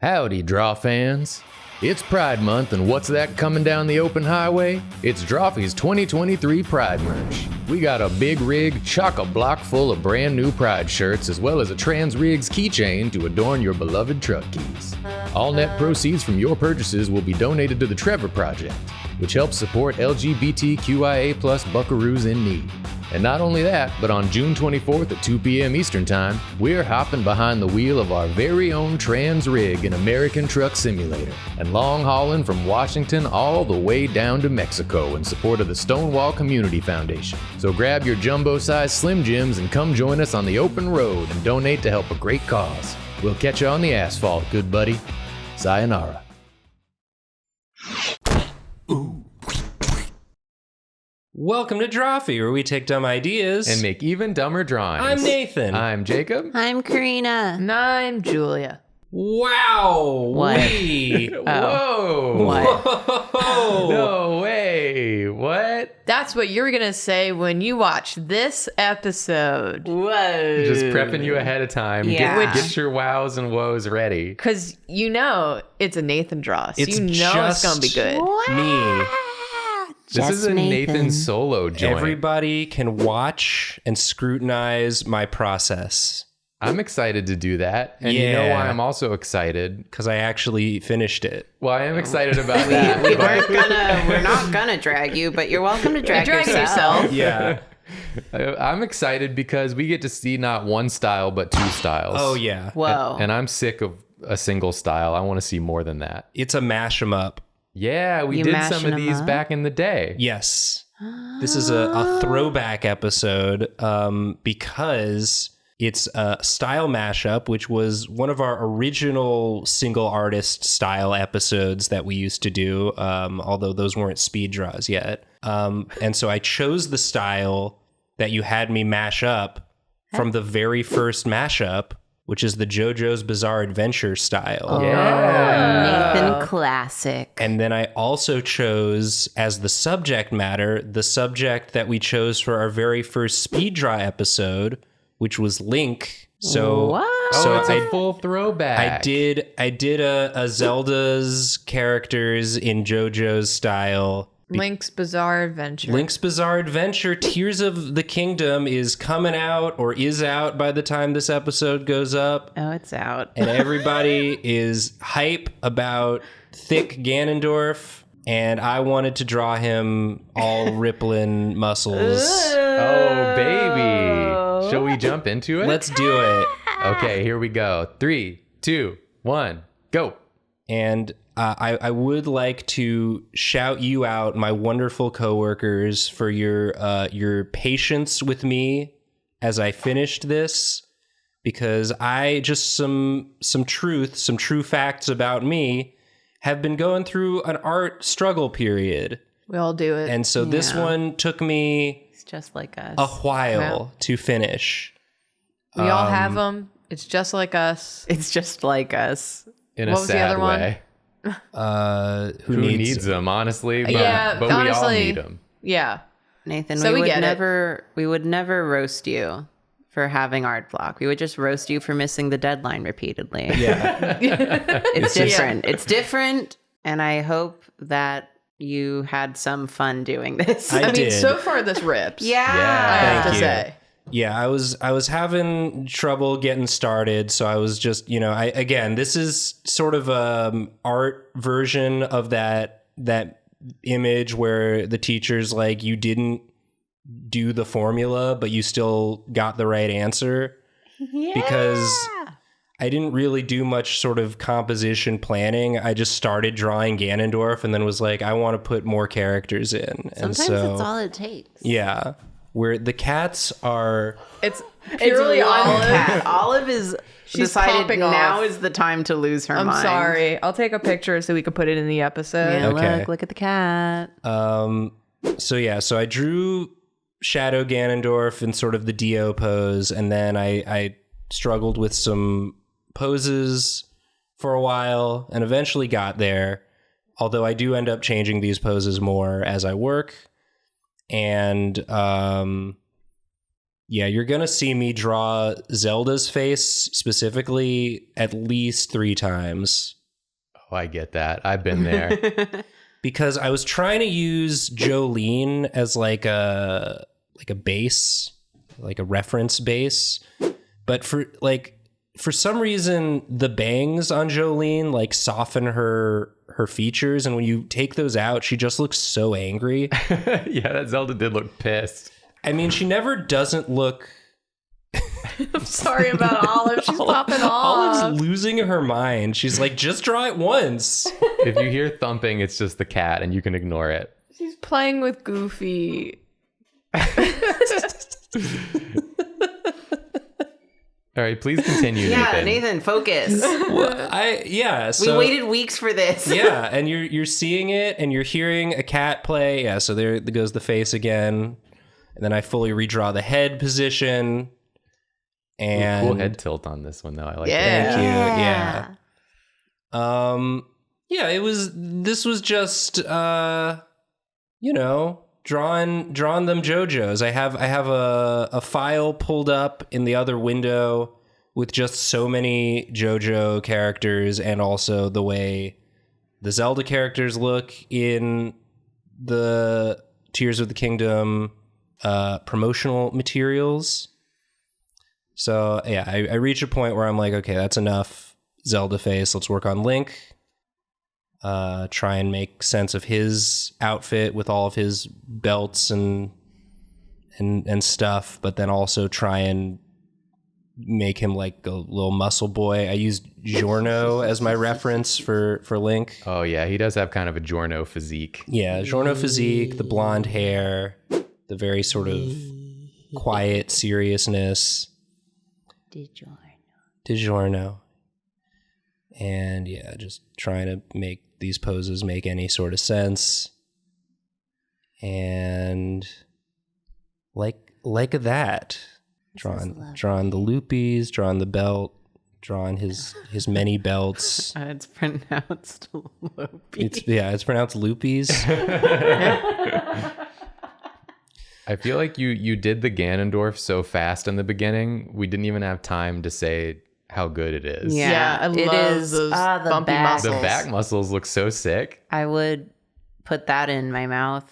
Howdy, Draw fans. It's Pride Month, and what's that coming down the open highway? It's Drawfee's 2023 Pride merch. We got a big rig, chock-a-block full of brand new Pride shirts, as well as a Trans Rigs keychain to adorn your beloved truck keys. All net proceeds from your purchases will be donated to the Trevor Project, which helps support LGBTQIA+ buckaroos in need. And not only that, but on June 24th at 2 p.m. Eastern Time, we're hopping behind the wheel of our very own Trans Rig in American Truck Simulator, and long hauling from Washington all the way down to Mexico in support of the Stonewall Community Foundation. So grab your jumbo-sized Slim Jims and come join us on the open road and donate to help a great cause. We'll catch you on the asphalt, good buddy. Sayonara. Welcome to Drawfee, where we take dumb ideas And make even dumber drawings. I'm Nathan. I'm Jacob. I'm Karina. And I'm Julia. Wow. What? Whoa. What? Whoa. No way. What? That's what you're going to say when you watch this episode. Whoa. Just prepping you ahead of time. Yeah. Get your wows and woes ready. Because you know it's a Nathan draw. So It's you know it's going to be good. Me. This is a Nathan solo joint. Everybody can watch and scrutinize my process. I'm excited to do that. And you know why I'm also excited? Because I actually finished it. Well, I am excited about that. We're not gonna drag you, but you're welcome to drag yourself. Yeah. I'm excited because we get to see not one style, but two styles. Oh, yeah. Whoa. And I'm sick of a single style. I want to see more than that. It's a mash 'em up. Yeah, we You did mashing some of them these up? back in the day. Yes. This is a throwback episode because it's a style mashup, which was one of our original single artist style episodes that we used to do, although those weren't speed draws yet. And so I chose the style that you had me mash up from the very first mashup, which is the JoJo's Bizarre Adventure style. Nathan classic. And then I also chose as the subject matter, the subject that we chose for our very first speed draw episode, which was Link. So, What? so It's a full throwback. I did a Zelda's characters in JoJo's style. Link's Bizarre Adventure. Link's Bizarre Adventure Tears of the Kingdom is coming out or is out by the time this episode goes up. Oh, it's out. And everybody is hype about thick Ganondorf, and I wanted to draw him all rippling muscles. Oh, baby. Shall we jump into it? Let's do it. Okay, here we go. 3, 2, 1, go. And I would like to shout you out, my wonderful coworkers, for your patience with me as I finished this, because I just some true facts about me have been going through an art struggle period. We all do it. And so this one took me It's just like us. a while to finish. we all have them. It's just like us. It's just like us. In What a was the sad other one? way. Who needs them, honestly? But, Yeah, but honestly, we all need them. Yeah. Nathan, So we would get it. we would never roast you for having art block. We would just roast you for missing the deadline repeatedly. Yeah. It's different. It's different, and I hope that you had some fun doing this. I I mean, did. so far this rips. I Yeah. have Thank to you. say. Yeah, I was having trouble getting started, so I was just, this is sort of art version of that image where the teacher's like, you didn't do the formula, but you still got the right answer. Yeah. Because I didn't really do much sort of composition planning. I just started drawing Ganondorf and then was like, I want to put more characters in. Sometimes and so, it's all it takes. yeah, where the cats are... It's Purely one Olive. cat. Olive is She's decided popping now off. is the time to lose her I'm mind. sorry. I'll take a picture so we can put it in the episode. Yeah, Okay. look at the cat. So I drew Shadow Ganondorf in sort of the Dio pose, and then I struggled with some poses for a while and eventually got there, although I do end up changing these poses more as I work. And Yeah, you're going to see me draw Zelda's face specifically at least 3 times. Oh, I get that. I've been there. Because I was trying to use Jolene as like a base, like a reference base. But for some reason, the bangs on Jolene like soften her features. And when you take those out, she just looks so angry. Yeah, that Zelda did look pissed. I mean, she never doesn't look... I'm sorry about Olive. She's popping off. Olive's losing her mind. She's like, just draw it once. If you hear thumping, it's just the cat, and you can ignore it. She's playing with Goofy. All right, please continue, Yeah, Nathan. Nathan, focus. So, we waited weeks for this. Yeah, and you're seeing it, and you're hearing a cat play. Yeah, so there goes the face again. And then I fully redraw the head position. And cool head tilt on this one, though. I like it. Thank you. Yeah. This was just, drawing them JoJo's. I have a file pulled up in the other window with just so many JoJo characters, and also the way the Zelda characters look in the Tears of the Kingdom promotional materials. So yeah, I reach a point where I'm like, okay, that's enough Zelda face. Let's work on Link. Try and make sense of his outfit with all of his belts and stuff, but then also try and make him like a little muscle boy. I used Giorno as my reference for Link. Oh yeah, he does have kind of a Giorno physique. Yeah, Giorno physique, the blonde hair, the very sort of quiet seriousness. DiGiorno. And yeah, just trying to make these poses make any sort of sense. And like that. Drawing the loopies, drawing the belt, drawing his many belts. It's pronounced loopy. It's pronounced loopies. I feel like you did the Ganondorf so fast in the beginning, we didn't even have time to say how good it is. Yeah, I love those bumpy muscles. The back muscles look so sick. I would put that in my mouth.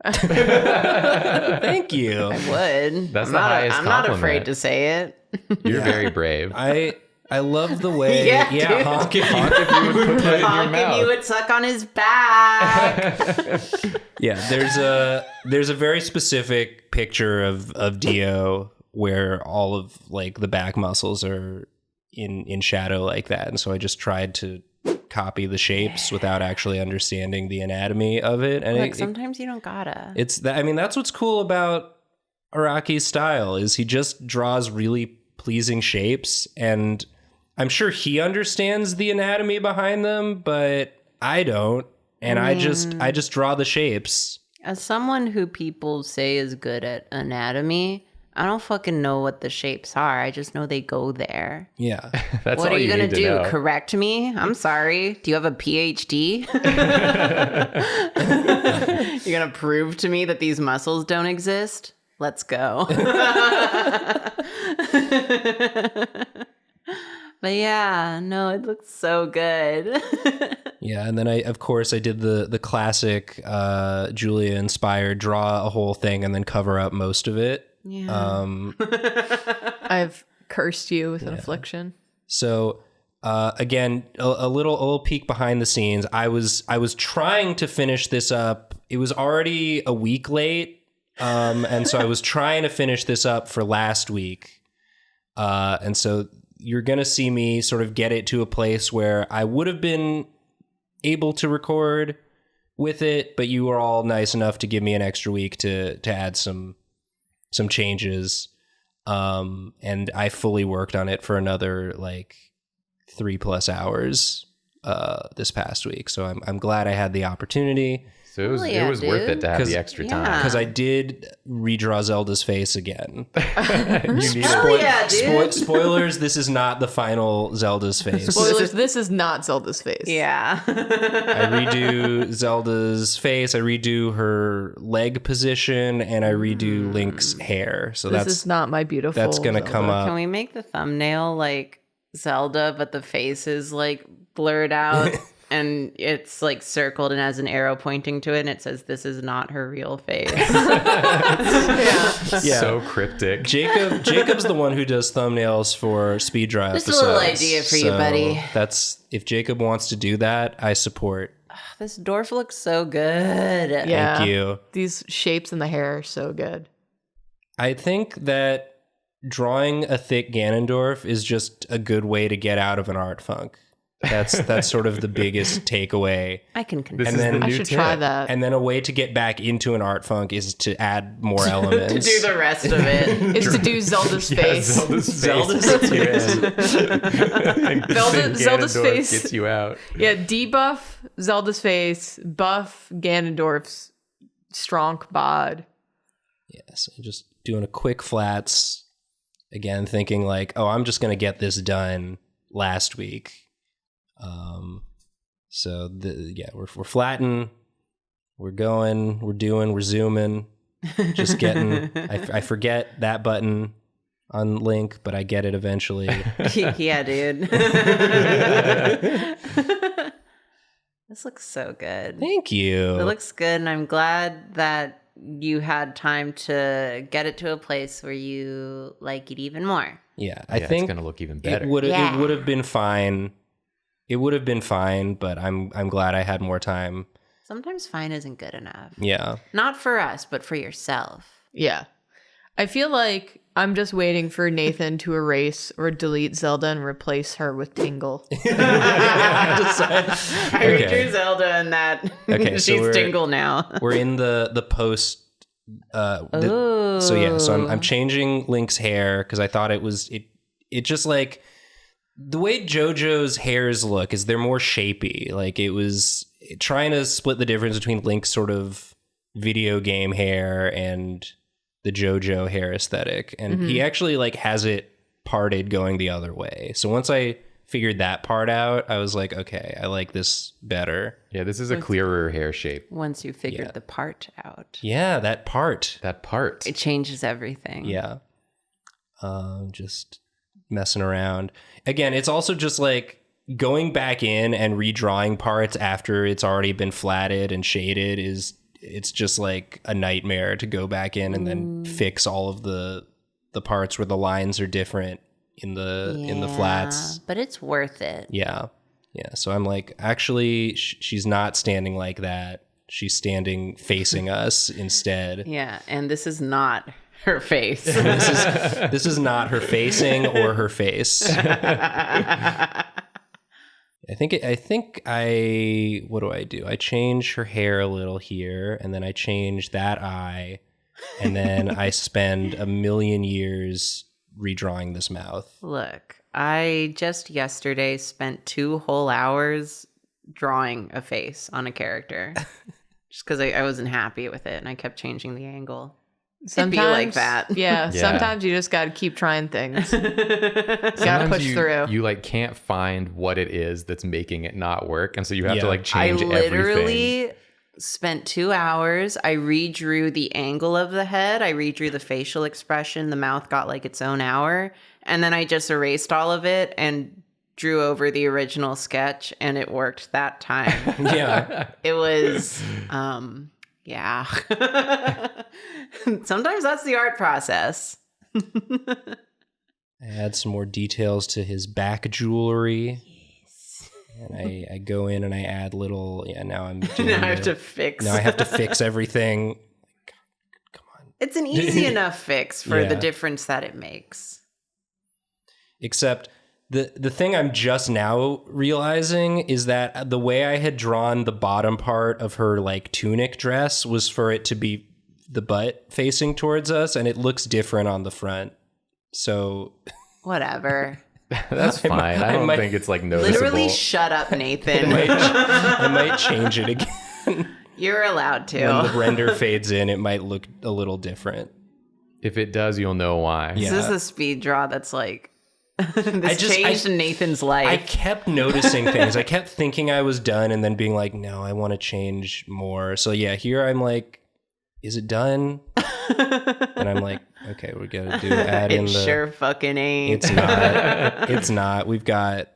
Thank you. I would. That's the highest I'm not compliment. afraid to say it. You're very brave. I love the way. Yeah, dude. Honk if you would put that in your Honk mouth. if you would suck on his back. Yeah, there's a very specific picture of Dio where all of like the back muscles are in shadow like that, and so I just tried to copy the shapes without actually understanding the anatomy of it. And Look, sometimes you don't gotta. That's what's cool about Araki's style is he just draws really pleasing shapes, and I'm sure he understands the anatomy behind them, but I don't. And I just draw the shapes. As someone who people say is good at anatomy, I don't fucking know what the shapes are. I just know they go there. Yeah. That's What all are you gonna need to do? know. Correct me? I'm sorry. Do you have a PhD? You're gonna prove to me that these muscles don't exist? Let's go. But yeah, no, it looks so good. Yeah, and then I did the classic Julia inspired draw a whole thing and then cover up most of it. Yeah. I've cursed you with an affliction. So again, a little peek behind the scenes. I was trying to finish this up. It was already a week late, and so I was trying to finish this up for last week. And so you're gonna see me sort of get it to a place where I would have been able to record with it, but you were all nice enough to give me an extra week to add some changes. And I fully worked on it for another like 3+ hours this past week. So I'm glad I had the opportunity. So it was Hell yeah, it was worth it to have 'Cause- the extra yeah. time. Because I did redraw Zelda's face again. You need Hell it. yeah, dude. Spoilers, this is not the final Zelda's face. Spoilers, this is not Zelda's face. Yeah. I redo Zelda's face, I redo her leg position, and I redo Link's hair. So This that's is not my beautiful that's gonna Zelda. come up. Can we make the thumbnail like Zelda, but the face is like blurred out and it's like circled and has an arrow pointing to it and it says this is not her real face. Yeah. Yeah. So cryptic. Jacob's the one who does thumbnails for speed draw Just a episodes. little idea for you, buddy. That's if Jacob wants to do that, I support. This dwarf looks so good. Yeah. Thank you. These shapes in the hair are so good. I think that drawing a thick Ganondorf is just a good way to get out of an art funk. That's sort of the biggest takeaway. I can This confirm. is And then- the I new should tip. try that. And then a way to get back into an art funk is to add more elements. to do the rest of it. Is to do Zelda's Yeah, face. Zelda's face gets you in. And Zelda's Ganondorf face. gets you out. Yeah, debuff Zelda's face, buff Ganondorf's strong bod. Yes, just doing a quick flats. Again, thinking like, oh, I'm just going to get this done last week. So we're flatting, we're going, we're doing, we're zooming, just getting. I forget that button on Link, but I get it eventually. Yeah, dude. This looks so good. Thank you. It looks good, and I'm glad that you had time to get it to a place where you like it even more. Yeah, I Yeah, think it's gonna look even better. It would Yeah. have been fine. It would have been fine, but I'm glad I had more time. Sometimes fine isn't good enough. Yeah. Not for us, but for yourself. Yeah. I feel like I'm just waiting for Nathan to erase or delete Zelda and replace her with Tingle. I Okay. redrew Zelda and that Okay, so she's we're- Tingle now. We're in the post. Ooh. So yeah, so I'm changing Link's hair because I thought it just like the way JoJo's hairs look is they're more shapy. Like it was trying to split the difference between Link's sort of video game hair and the JoJo hair aesthetic, and he actually like has it parted going the other way. So once I figured that part out, I was like, okay, I like this better. Yeah, this is a clearer hair shape. Once you figured the part out, Yeah, that part. That part. it changes everything. Yeah. Just messing around. Again, it's also just like going back in and redrawing parts after it's already been flatted and shaded it's just like a nightmare to go back in and then fix all of the parts where the lines are different in the flats. But it's worth it. Yeah. Yeah. So I'm like, actually, she's not standing like that. She's standing facing us instead. Yeah, and this is not her face. This is not her facing or her face. I think what do I do? I change her hair a little here, and then I change that eye, and then I spend a million years redrawing this mouth. Look, I just yesterday spent 2 whole hours drawing a face on a character. Just because I wasn't happy with it, and I kept changing the angle. It'd be like that. Yeah, Yeah. sometimes you just got to keep trying things. You got to Sometimes push through. You like can't find what it is that's making it not work, and so you have Yeah. to like change I literally everything. spent 2 hours. I redrew the angle of the head. I redrew the facial expression. The mouth got like its own hour. And then I just erased all of it and drew over the original sketch, and it worked that time. Yeah. It was, yeah. Sometimes that's the art process. I add some more details to his back jewelry. And I go in and I add little, now I'm doing Now I have to fix. now I have to fix everything. Come on. It's an easy enough fix for the Yeah. difference that it makes. Except the thing I'm just now realizing is that the way I had drawn the bottom part of her like tunic dress was for it to be the butt facing towards us, and it looks different on the front. So Whatever. That's fine. I don't might- think it's like noticeable. Literally shut up, Nathan. I might change it again. You're allowed to. when the render fades in, it might look a little different. If it does, you'll know why. Yeah. This is the speed draw that's like this changed Nathan's life. I kept noticing things. I kept thinking I was done and then being like, no, I want to change more. So yeah, here I'm like, is it done? And I'm like, okay, we gotta add in it the. sure fucking ain't. It's not. It's not. We got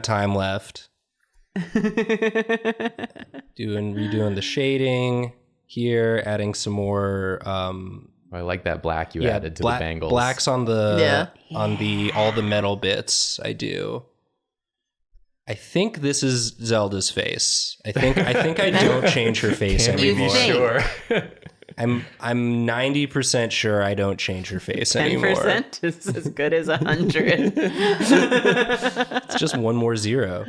time left. Redoing the shading here, adding some more. I like that black you added to the bangles. Blacks on the all the metal bits. I do. I think this is Zelda's face. I think I don't change her face anymore. Sure. I'm 90% sure I don't change her face anymore. 10% is as good as 100. It's just one more zero.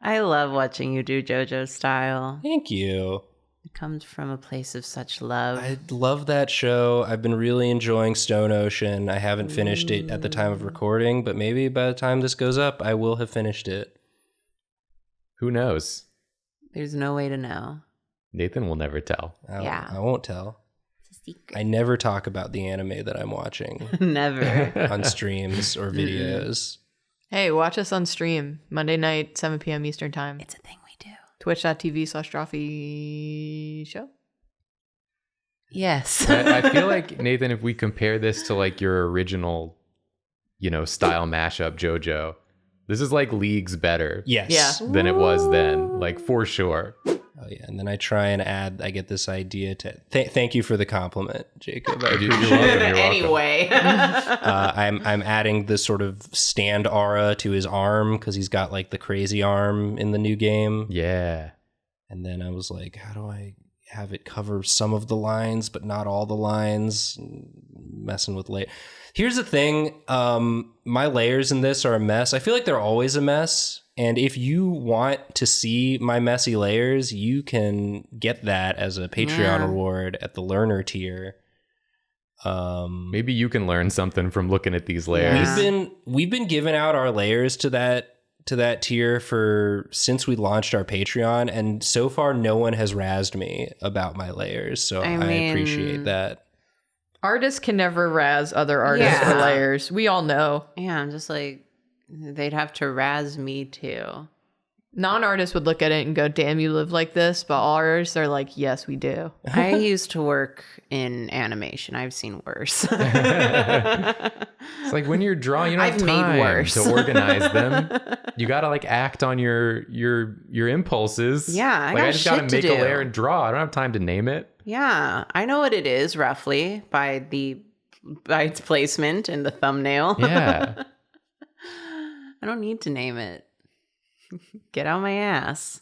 I love watching you do JoJo's style. Thank you. It comes from a place of such love. I love that show. I've been really enjoying Stone Ocean. I haven't finished it at the time of recording, but maybe by the time this goes up, I will have finished it. Who knows? There's no way to know. Nathan will never tell. I won't tell. It's a secret. I never talk about the anime that I'm watching Never. on streams or videos. Hey, watch us on stream Monday night, 7 p.m. Eastern time. It's a thing we do. Twitch.tv/Drawfee show. Yes. I feel like, Nathan, if we compare this to like your original, style mashup JoJo, this is like leagues better Yes. than it was then, like for sure. Oh yeah, and then I try and add. I get this idea to. Thank you for the compliment, Jacob. I appreciate You're welcome. Anyway. I'm adding this sort of stand aura to his arm because he's got like the crazy arm in the new game. Yeah. And then I was like, how do I have it cover some of the lines but not all the lines? Messing with Here's the thing. My layers in this are a mess. I feel like they're always a mess. And if you want to see my messy layers, you can get that as a Patreon reward at the learner tier. Maybe you can learn something from looking at these layers. Yeah. We've been giving out our layers to that tier since we launched our Patreon, and so far no one has razzed me about my layers. So I appreciate that. Artists can never razz other artists for layers. We all know. Yeah, I'm just like, they'd have to razz me too. Non-artists would look at it and go, damn, you live like this. But all artists are like, yes, we do. I used to work in animation. I've seen worse. It's like when you're drawing, you don't have time to organize them. You gotta like act on your impulses. Yeah, I just gotta make do. a layer and draw. I don't have time to name it. Yeah, I know what it is roughly by its placement in the thumbnail. Yeah. I don't need to name it. Get out my ass.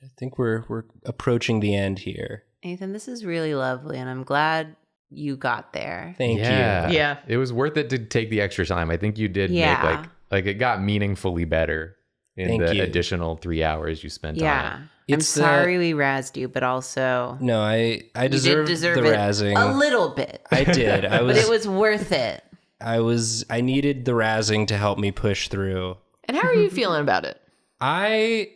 I think we're approaching the end here. Nathan, this is really lovely, and I'm glad you got there. Thank you. Yeah. It was worth it to take the extra time. I think you did make like it got meaningfully better in additional 3 hours you spent on it. Yeah. I'm sorry we razzed you, but also No, I deserve the razzing. a little bit. I did. But it was worth it. I needed the razzing to help me push through. And how are you feeling about it? The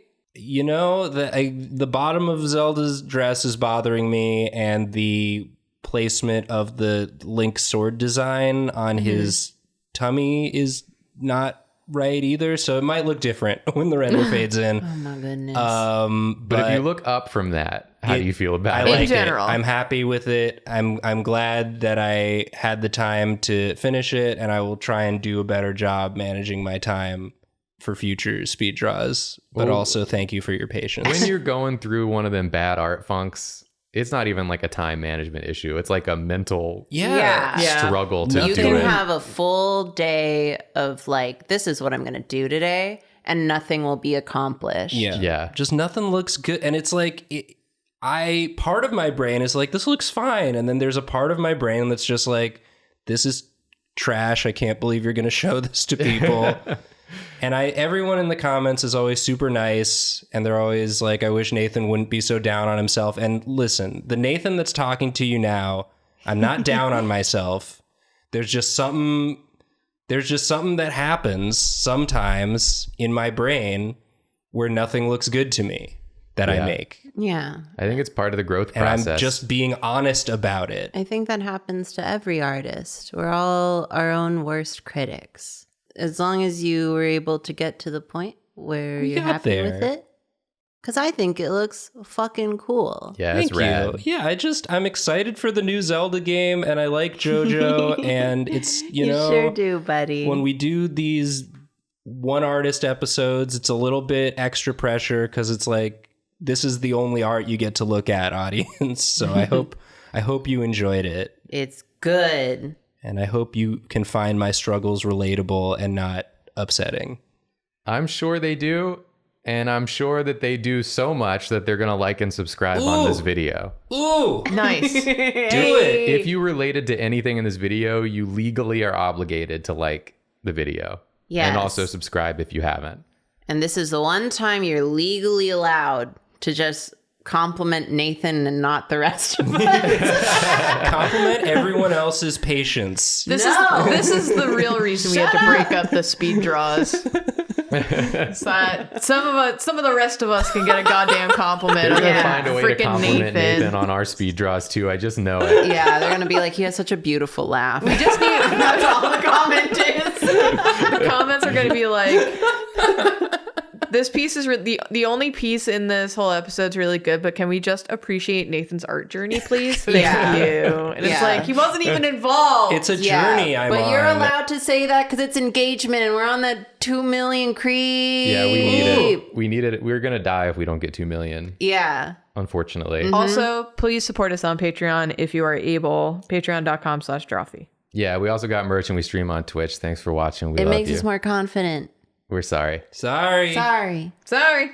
bottom of Zelda's dress is bothering me, and the placement of the Link sword design on his tummy is not right either. So it might look different when the render fades in. Oh my goodness. But if you look up from that, how do you feel about it? I like general. it. I'm happy with it. I'm glad that I had the time to finish it, and I will try and do a better job managing my time for future speed draws. But also thank you for your patience. When you're going through one of them bad art funks, it's not even like a time management issue. It's like a mental struggle to do it. You can have a full day of like, this is what I'm going to do today, and nothing will be accomplished. Yeah. Just nothing looks good. And it's like, part of my brain is like, this looks fine. And then there's a part of my brain that's just like, this is trash. I can't believe you're going to show this to people. And everyone in the comments is always super nice, and they're always like, I wish Nathan wouldn't be so down on himself. And listen, the Nathan that's talking to you now, I'm not down on myself. There's just something that happens sometimes in my brain where nothing looks good to me that I make. Yeah. I think it's part of the growth And process. I'm just being honest about it. I think that happens to every artist. We're all our own worst critics. As long as you were able to get to the point where We you're got happy with there. it. Because I think it looks fucking cool. Yeah, it's Thank rad. you. Yeah, I'm excited for the new Zelda game, and I like JoJo, and it's, you know, sure do, buddy. when we do these one artist episodes, it's a little bit extra pressure because it's like, this is the only art you get to look at, audience. So I hope you enjoyed it. It's good. And I hope you can find my struggles relatable and not upsetting. I'm sure they do. And I'm sure that they do so much that they're going to like and subscribe on this video. Ooh! Nice. Do it! If you related to anything in this video, you legally are obligated to like the video. Yes. And also subscribe if you haven't. And this is the one time you're legally allowed to just compliment Nathan and not the rest of us. Compliment everyone else's patience. This is the real reason we had to break up the speed draws. So that some of the rest of us can get a goddamn compliment. They're going to Yeah, find a way to freaking compliment Nathan on our speed draws too. I just know it. Yeah, they're gonna be like, he has such a beautiful laugh. We just need that's all the comment is. The comments are going to be like, this piece is the only piece in this whole episode's really good, but can we just appreciate Nathan's art journey, please? Thank you. And it's like, he wasn't even involved. It's a journey I'm on. But you're allowed to say that because it's engagement and we're on that 2 million creep. Yeah, we need it. We need it. We're going to die if we don't get 2 million. Yeah. Unfortunately. Also, please support us on Patreon if you are able. Patreon.com/Drawfee. Yeah, we also got merch and we stream on Twitch. Thanks for watching. We It love makes you. us more confident. We're sorry. Sorry. Sorry. Sorry.